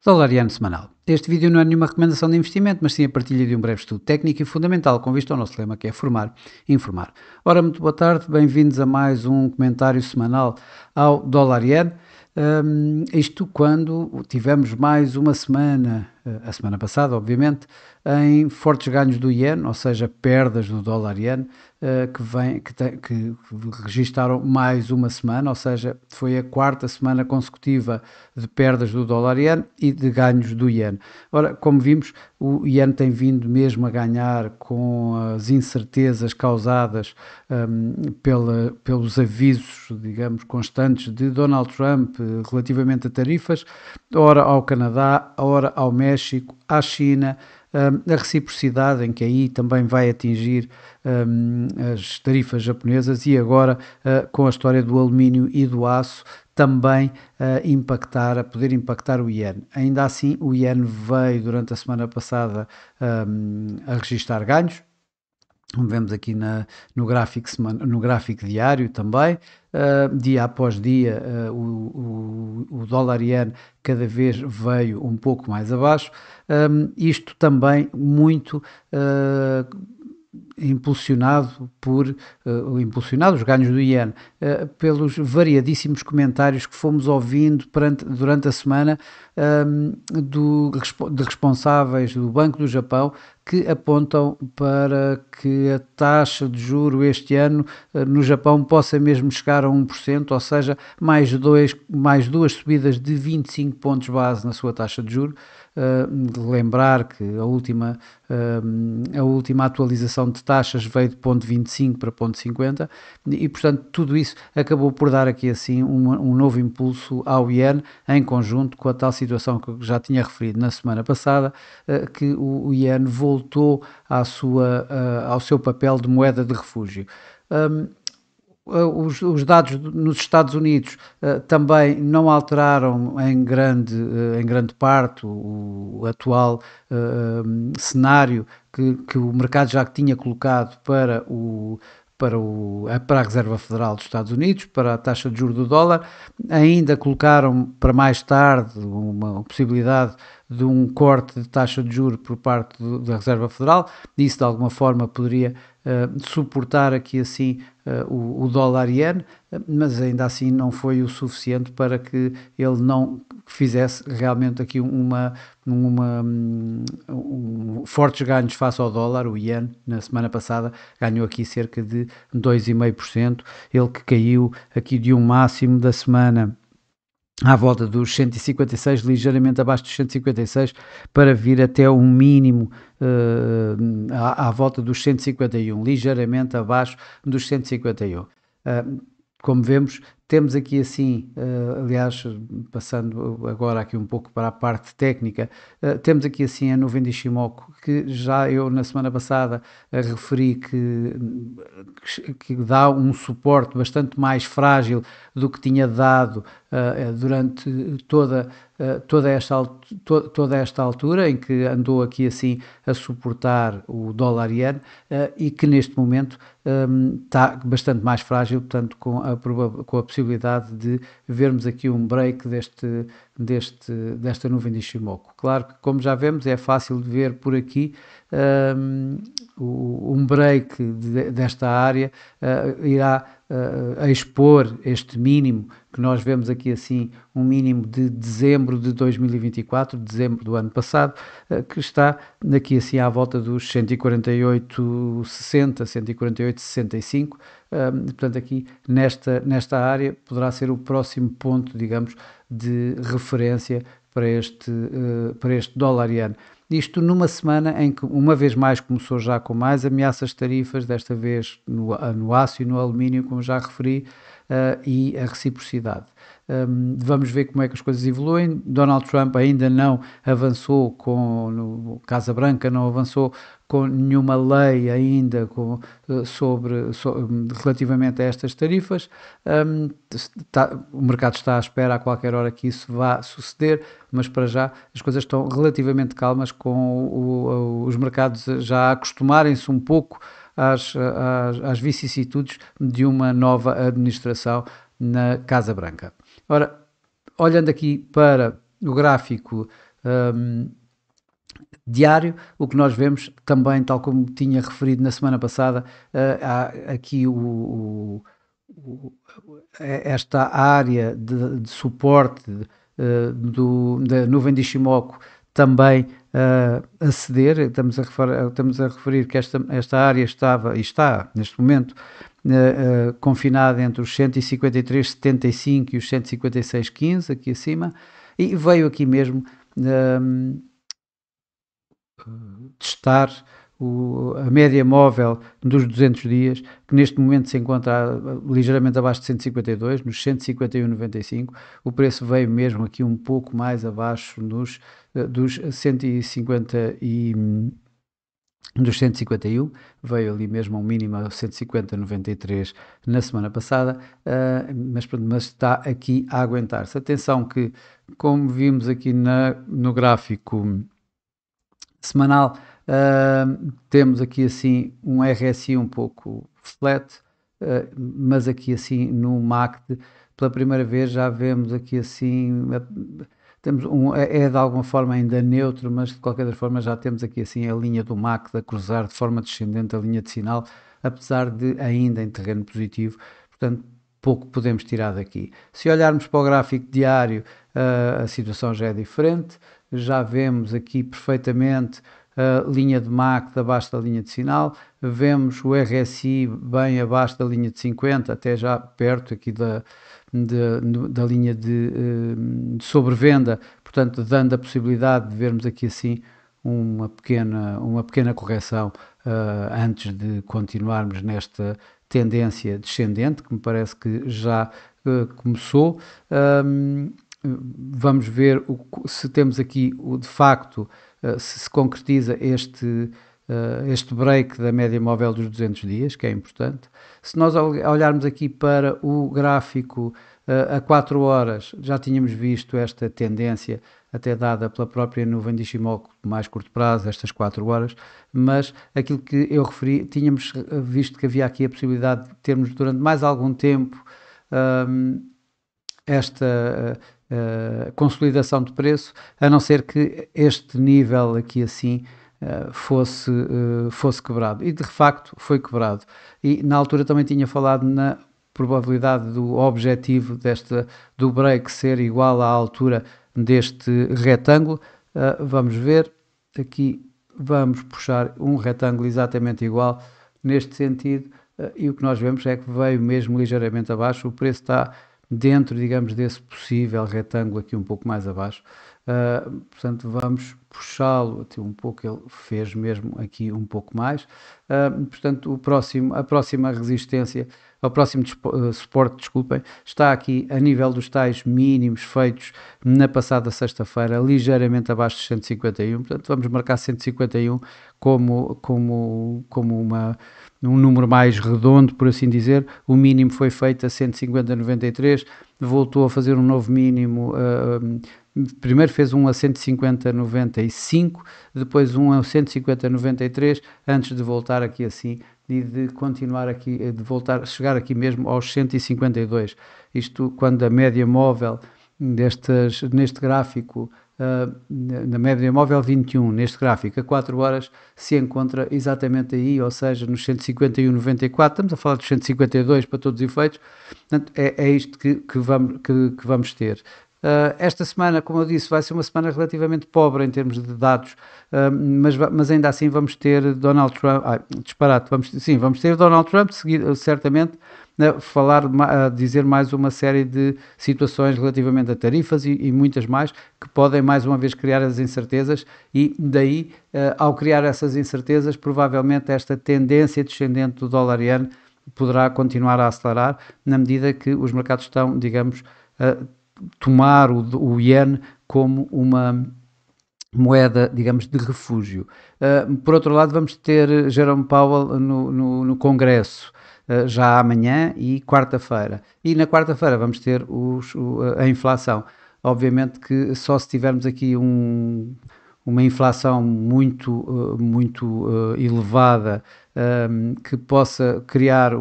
Dolariano semanal. Este vídeo não é nenhuma recomendação de investimento, mas sim a partilha de um breve estudo técnico e fundamental com vista ao nosso lema que é formar e informar. Ora, muito boa tarde, bem-vindos a mais um comentário semanal ao Dolariano. Isto quando tivemos mais uma semana, a semana passada, obviamente, em fortes ganhos do iene, ou seja, perdas do dólar-iene, que registaram mais uma semana, ou seja, foi a quarta semana consecutiva de perdas do dólar-iene e de ganhos do iene. Ora, como vimos, o iene tem vindo mesmo a ganhar com as incertezas causadas pelos avisos, digamos, constantes de Donald Trump relativamente a tarifas, ora ao Canadá, ora ao México, à China, a reciprocidade, em que aí também vai atingir as tarifas japonesas, e agora com a história do alumínio e do aço também a poder impactar o iene. Ainda assim, o iene veio durante a semana passada a registrar ganhos, como vemos aqui no gráfico diário também, dia após dia, o dólar-iene cada vez veio um pouco mais abaixo, isto também muito impulsionado os ganhos do iene pelos variadíssimos comentários que fomos ouvindo durante a semana de responsáveis do Banco do Japão, que apontam para que a taxa de juro este ano no Japão possa mesmo chegar a 1%, ou seja, mais duas subidas de 25 pontos base na sua taxa de juro. Lembrar que a última atualização de taxas veio de 0,25 para 0,50 e, portanto, tudo isso acabou por dar aqui assim um novo impulso ao iene, em conjunto com a tal situação que eu já tinha referido na semana passada, que o iene voltou ao seu papel de moeda de refúgio. Os dados nos Estados Unidos também não alteraram em grande parte o atual cenário que o mercado já tinha colocado para a Reserva Federal dos Estados Unidos, para a taxa de juros do dólar. Ainda colocaram para mais tarde uma possibilidade de um corte de taxa de juros por parte da Reserva Federal. Isso de alguma forma poderia suportar aqui assim o dólar-iene, mas ainda assim não foi o suficiente para que ele não fizesse realmente aqui fortes ganhos face ao dólar. O iene na semana passada ganhou aqui cerca de 2,5%, ele que caiu aqui de um máximo da semana à volta dos 156, ligeiramente abaixo dos 156, para vir até um mínimo à volta dos 151, ligeiramente abaixo dos 151. Como vemos, temos aqui assim, aliás, passando agora aqui um pouco para a parte técnica, temos aqui assim a nuvem de Ishimoku, que já eu na semana passada referi que dá um suporte bastante mais frágil do que tinha dado durante toda esta altura, em que andou aqui assim a suportar o dólar-iene, e que neste momento está bastante mais frágil, portanto com a possibilidade de vermos aqui um break desta nuvem de Ishimoku. Claro que, como já vemos, é fácil de ver por aqui um break desta área irá expor este mínimo que nós vemos aqui assim, um mínimo de dezembro de 2024, dezembro do ano passado, que está aqui assim à volta dos 148,60, 148,65. Portanto, aqui nesta área poderá ser o próximo ponto, digamos, de referência para este dólar-iene. Isto numa semana em que, uma vez mais, começou já com mais ameaças de tarifas, desta vez no aço e no alumínio, como já referi, e a reciprocidade. Vamos ver como é que as coisas evoluem. Donald Trump ainda não avançou Casa Branca não avançou com nenhuma lei ainda relativamente a estas tarifas. O mercado está à espera a qualquer hora que isso vá suceder, mas para já as coisas estão relativamente calmas, com os mercados já acostumarem-se um pouco às vicissitudes de uma nova administração na Casa Branca. Ora, olhando aqui para o gráfico diário. O que nós vemos também, tal como tinha referido na semana passada, há aqui esta área de suporte da nuvem de Ishimoku também a ceder. Estamos a referir que esta área estava e está neste momento confinada entre os 153,75 e os 156,15 aqui acima, e veio aqui mesmo testar a média móvel dos 200 dias, que neste momento se encontra ligeiramente abaixo de 152, nos 151,95. O preço veio mesmo aqui um pouco mais abaixo dos 150 dos 151, veio ali mesmo a um mínimo a 150,93 na semana passada, mas está aqui a aguentar-se. Atenção que, como vimos aqui no gráfico semanal, temos aqui assim um RSI um pouco flat, mas aqui assim no MACD, pela primeira vez já vemos aqui assim, temos é de alguma forma ainda neutro, mas de qualquer forma já temos aqui assim a linha do MACD a cruzar de forma descendente a linha de sinal, apesar de ainda em terreno positivo, portanto pouco podemos tirar daqui. Se olharmos para o gráfico diário, a situação já é diferente, já vemos aqui perfeitamente a linha de MACD abaixo da linha de sinal, vemos o RSI bem abaixo da linha de 50, até já perto aqui da linha de sobrevenda, portanto dando a possibilidade de vermos aqui assim uma pequena correção antes de continuarmos nesta tendência descendente, que me parece que já começou. Vamos ver se temos aqui de facto se concretiza este break da média móvel dos 200 dias, que é importante. Se nós olharmos aqui para o gráfico a 4 horas, já tínhamos visto esta tendência até dada pela própria nuvem de Ishimoku de mais curto prazo, estas 4 horas, mas aquilo que eu referi, tínhamos visto que havia aqui a possibilidade de termos durante mais algum tempo esta consolidação de preço, a não ser que este nível aqui assim fosse quebrado, e de facto foi quebrado. E na altura também tinha falado na probabilidade do objetivo do break ser igual à altura deste retângulo. Vamos ver, aqui vamos puxar um retângulo exatamente igual neste sentido, e o que nós vemos é que veio mesmo ligeiramente abaixo, o preço está dentro, digamos, desse possível retângulo aqui um pouco mais abaixo. Portanto, vamos puxá-lo até um pouco, ele fez mesmo aqui um pouco mais. Portanto, a próxima resistência, o próximo suporte, desculpem, está aqui a nível dos tais mínimos feitos na passada sexta-feira, ligeiramente abaixo de 151. Portanto, vamos marcar 151 como um número mais redondo, por assim dizer. O mínimo foi feito a 150,93, voltou a fazer um novo mínimo. Primeiro fez um a 150,95, depois um a 150,93, antes de voltar aqui assim e de continuar aqui, de voltar a chegar aqui mesmo aos 152. Isto quando a média móvel neste gráfico, na média móvel 21, neste gráfico, a 4 horas, se encontra exatamente aí, ou seja, nos 151,94, estamos a falar dos 152 para todos os efeitos, portanto, é isto que vamos ter. Esta semana, como eu disse, vai ser uma semana relativamente pobre em termos de dados, mas ainda assim vamos ter Donald Trump, disparate, vamos ter Donald Trump, certamente, a dizer mais uma série de situações relativamente a tarifas e muitas mais, que podem mais uma vez criar as incertezas, e daí, ao criar essas incertezas, provavelmente esta tendência descendente do dólar-iene poderá continuar a acelerar, na medida que os mercados estão, digamos, tomar o iene como uma moeda, digamos, de refúgio. Por outro lado, vamos ter Jerome Powell no Congresso, já amanhã e quarta-feira. E na quarta-feira vamos ter a inflação. Obviamente que só se tivermos aqui uma inflação muito elevada, que possa criar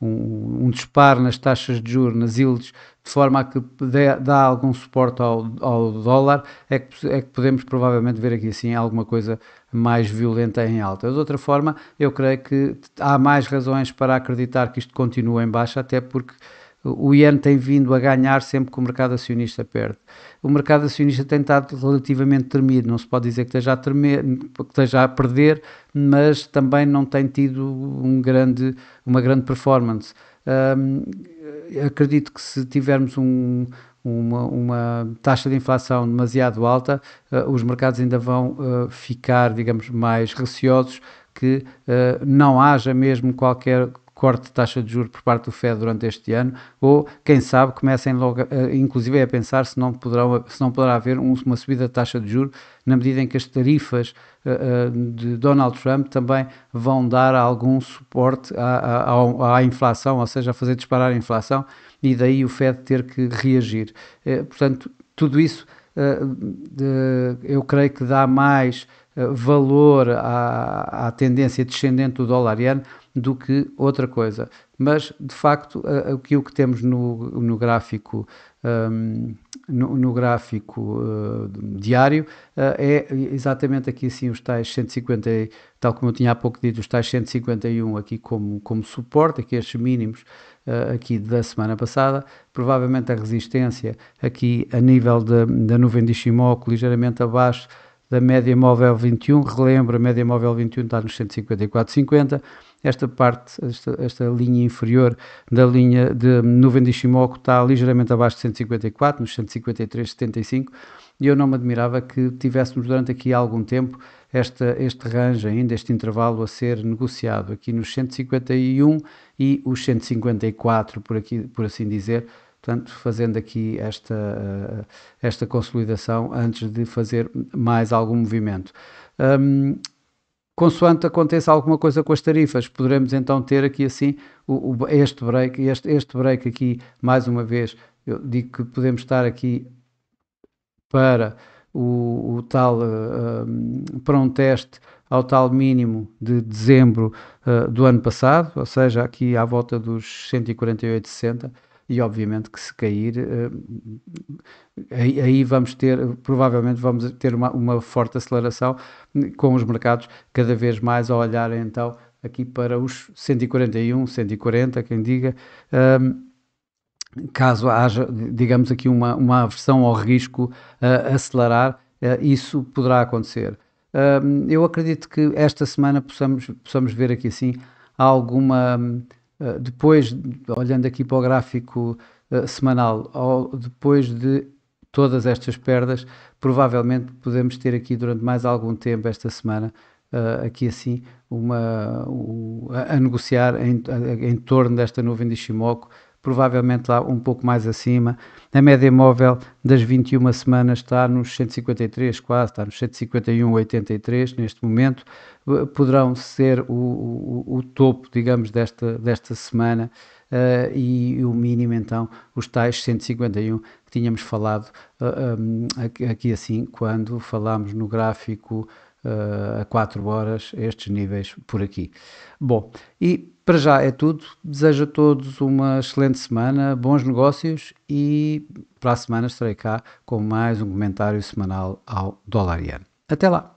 um disparo nas taxas de juros, nas yields, de forma a que dá algum suporte ao dólar, é que podemos provavelmente ver aqui assim alguma coisa mais violenta em alta. De outra forma, eu creio que há mais razões para acreditar que isto continua em baixa, até porque o iene tem vindo a ganhar sempre que o mercado acionista perde. O mercado acionista tem estado relativamente tremido, não se pode dizer que esteja a perder, mas também não tem tido uma grande performance. Acredito que se tivermos uma taxa de inflação demasiado alta, os mercados ainda vão ficar, digamos, mais receosos que não haja mesmo qualquer corte de taxa de juros por parte do Fed durante este ano, ou quem sabe comecem logo, inclusive a pensar se não poderá haver uma subida de taxa de juros, na medida em que as tarifas de Donald Trump também vão dar algum suporte à inflação, ou seja, a fazer disparar a inflação, e daí o Fed ter que reagir. Portanto, tudo isso eu creio que dá mais valor à tendência descendente do dólar-iene do que outra coisa. Mas, de facto, o que temos no gráfico, no gráfico diário é exatamente aqui assim os tais 150, tal como eu tinha há pouco dito, os tais 151 aqui como suporte, aqui estes mínimos aqui da semana passada, provavelmente a resistência aqui a nível da nuvem de Ishimoku ligeiramente abaixo da média móvel 21, relembro, a média móvel 21 está nos 154,50, esta parte, esta linha inferior da linha de nuvem de Ishimoku está ligeiramente abaixo de 154, nos 153,75, e eu não me admirava que tivéssemos durante aqui algum tempo este range ainda, este intervalo a ser negociado aqui nos 151 e os 154, por assim dizer, portanto, fazendo aqui esta consolidação antes de fazer mais algum movimento. Consoante aconteça alguma coisa com as tarifas, poderemos então ter aqui assim este break aqui, mais uma vez, eu digo que podemos estar aqui para o tal, para um teste ao tal mínimo de dezembro do ano passado, ou seja, aqui à volta dos 148,60, e obviamente que se cair, aí provavelmente vamos ter uma forte aceleração, com os mercados cada vez mais a olhar então aqui para os 141, 140, quem diga, caso haja, digamos aqui, uma aversão ao risco acelerar, isso poderá acontecer. Eu acredito que esta semana possamos ver aqui assim alguma, depois, olhando aqui para o gráfico semanal, depois de todas estas perdas, provavelmente podemos ter aqui durante mais algum tempo esta semana, aqui assim, a negociar em torno desta nuvem de Ishimoku, provavelmente lá um pouco mais acima. A média móvel das 21 semanas está nos 153, quase, está nos 151,83 neste momento. Poderão ser o topo, digamos, desta semana, e o mínimo então, os tais 151 que tínhamos falado aqui assim, quando falámos no gráfico a 4 horas, estes níveis por aqui. Bom, e para já é tudo. Desejo a todos uma excelente semana, bons negócios, e para a semana estarei cá com mais um comentário semanal ao dólar-iene. Até lá!